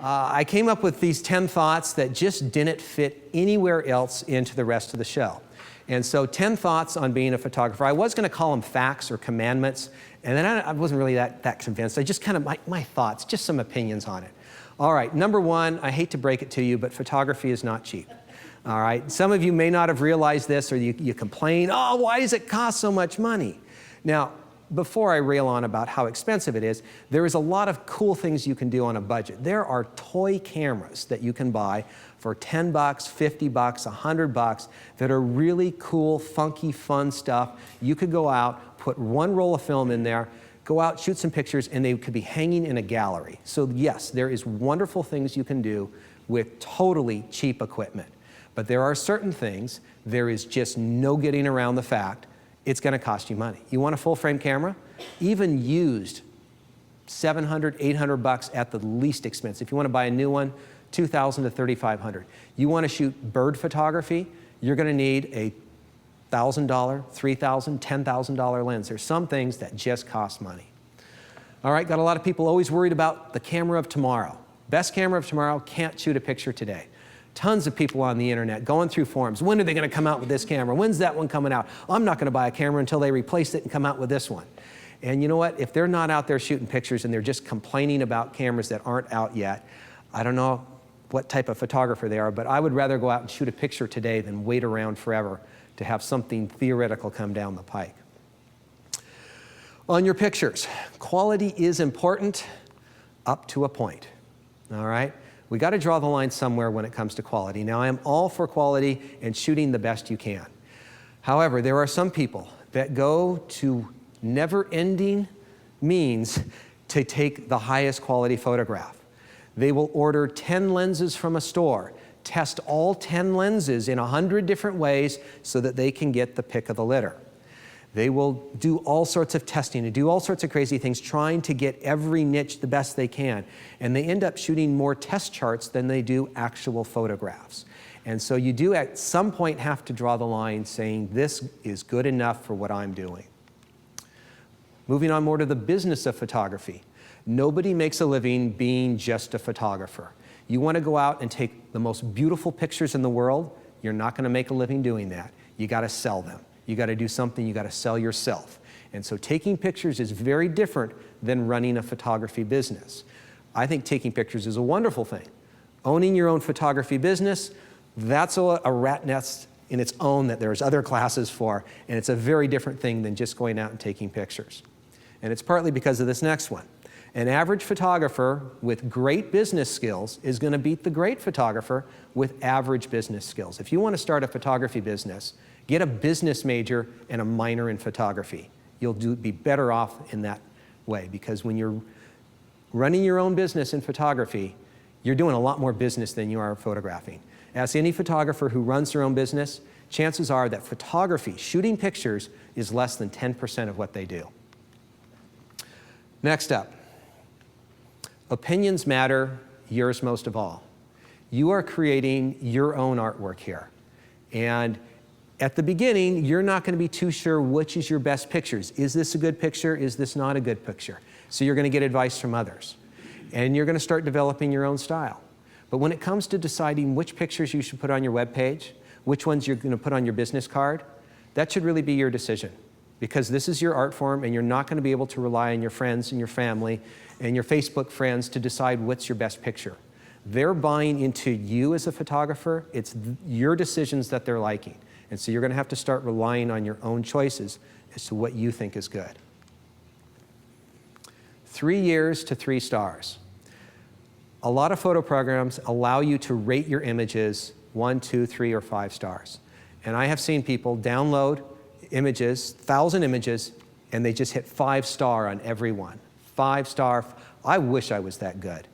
I came up with these 10 thoughts that just didn't fit anywhere else into the rest of the show. And so 10 thoughts on being a photographer. I was going to call them facts or commandments, and then I wasn't really that convinced. I just kind of, my thoughts, just some opinions on it. All right, number one, I hate to break it to you, but photography is not cheap. All right, some of you may not have realized this, or you complain, oh, why does it cost so much money? Now, before I rail on about how expensive it is, there is a lot of cool things you can do on a budget. There are toy cameras that you can buy for 10 bucks, 50 bucks, 100 bucks that are really cool, funky, fun stuff. You could go out, put one roll of film in there, go out, shoot some pictures, and they could be hanging in a gallery. So yes, there is wonderful things you can do with totally cheap equipment. But there are certain things, there is just no getting around the fact it's going to cost you money. You want a full-frame camera? Even used, 700, 800 bucks at the least expense. If you want to buy a new one, 2,000 to 3,500. You want to shoot bird photography, you're going to need a $1,000, $3,000, $10,000 lens. There's some things that just cost money. All right, got a lot of people always worried about the camera of tomorrow. Best camera of tomorrow can't shoot a picture today. Tons of people on the internet going through forums. When are they going to come out with this camera? When's that one coming out? I'm not going to buy a camera until they replace it and come out with this one. And you know what? If they're not out there shooting pictures and they're just complaining about cameras that aren't out yet, I don't know what type of photographer they are, but I would rather go out and shoot a picture today than wait around forever to have something theoretical come down the pike. On your pictures, quality is important up to a point, all right? We got to draw the line somewhere when it comes to quality. Now, I am all for quality and shooting the best you can. However, there are some people that go to never-ending means to take the highest quality photograph. They will order 10 lenses from a store, test all 10 lenses in 100 different ways so that they can get the pick of the litter. They will do all sorts of testing and do all sorts of crazy things trying to get every niche the best they can. And they end up shooting more test charts than they do actual photographs. And so you do at some point have to draw the line saying this is good enough for what I'm doing. Moving on more to the business of photography. Nobody makes a living being just a photographer. You want to go out and take the most beautiful pictures in the world, you're not going to make a living doing that. You got to sell them. You got to do something, you got to sell yourself. And so taking pictures is very different than running a photography business. I think taking pictures is a wonderful thing. Owning your own photography business, that's a rat nest in its own that there's other classes for, and it's a very different thing than just going out and taking pictures. And it's partly because of this next one. An average photographer with great business skills is going to beat the great photographer with average business skills. If you want to start a photography business, get a business major and a minor in photography. You'll be better off in that way, because when you're running your own business in photography, you're doing a lot more business than you are photographing. Ask any photographer who runs their own business, chances are that photography, shooting pictures, is less than 10% of what they do. Next up, opinions matter, yours most of all. You are creating your own artwork here. And at the beginning, you're not going to be too sure which is your best pictures. Is this a good picture? Is this not a good picture? So you're going to get advice from others. And you're going to start developing your own style. But when it comes to deciding which pictures you should put on your web page, which ones you're going to put on your business card, that should really be your decision. Because this is your art form, and you're not going to be able to rely on your friends and your family and your Facebook friends to decide what's your best picture. They're buying into you as a photographer. It's your decisions that they're liking. And so you're going to have to start relying on your own choices as to what you think is good. 3 years to 3 stars. A lot of photo programs allow you to rate your images 1, 2, 3, or 5 stars. And I have seen people download images, 1,000 images, and they just hit 5-star on every one. 5-star. I wish I was that good.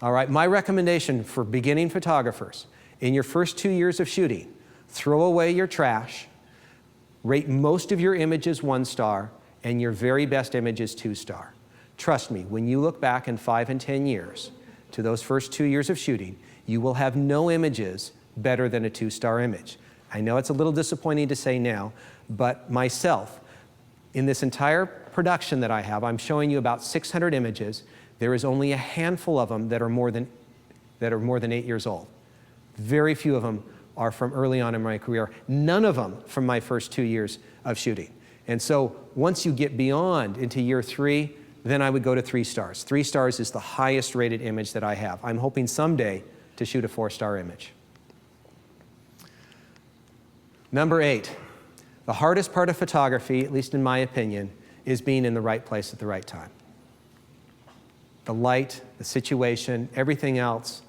All right, my recommendation for beginning photographers, in your first 2 years of shooting, throw away your trash, rate most of your images 1 star, and your very best images 2 star. Trust me, when you look back in 5 and 10 years to those first 2 years of shooting, you will have no images better than a 2-star image. I know it's a little disappointing to say now, but myself, in this entire production that I have, I'm showing you about 600 images. There is only a handful of them that are more than that are more than 8 years old. Very few of them are from early on in my career. None of them from my first 2 years of shooting. And so once you get beyond into year 3, then I would go to 3 stars. 3 stars is the highest rated image that I have. I'm hoping someday to shoot a 4-star image. Number 8, the hardest part of photography, at least in my opinion, is being in the right place at the right time. The light, the situation, everything else.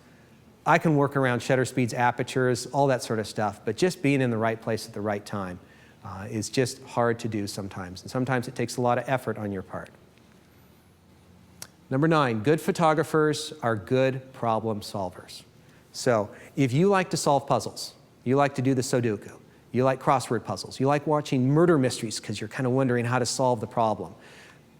I can work around shutter speeds, apertures, all that sort of stuff, but just being in the right place at the right time is just hard to do sometimes. And sometimes it takes a lot of effort on your part. Number 9, good photographers are good problem solvers. So if you like to solve puzzles, you like to do the Sudoku, you like crossword puzzles, you like watching murder mysteries because you're kind of wondering how to solve the problem,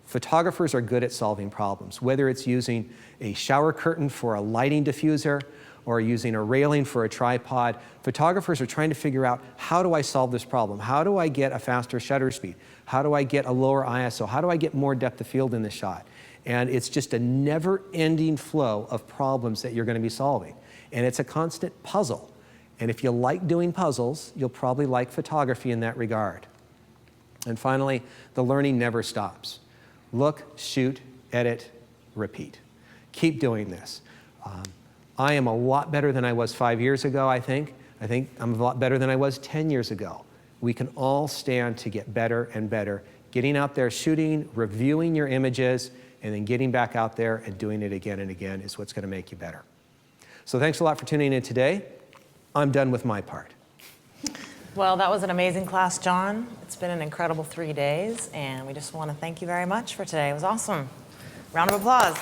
photographers are good at solving problems, whether it's using a shower curtain for a lighting diffuser or using a railing for a tripod. Photographers are trying to figure out, how do I solve this problem? How do I get a faster shutter speed? How do I get a lower ISO? How do I get more depth of field in the shot? And it's just a never-ending flow of problems that you're going to be solving. And it's a constant puzzle. And if you like doing puzzles, you'll probably like photography in that regard. And finally, the learning never stops. Look, shoot, edit, repeat. Keep doing this. I am a lot better than I was 5 years ago, I think. I think I'm a lot better than I was 10 years ago. We can all stand to get better and better. Getting out there, shooting, reviewing your images, and then getting back out there and doing it again and again is what's going to make you better. So thanks a lot for tuning in today. I'm done with my part. Well, that was an amazing class, John. It's been an incredible 3 days, and we just want to thank you very much for today. It was awesome. Round of applause.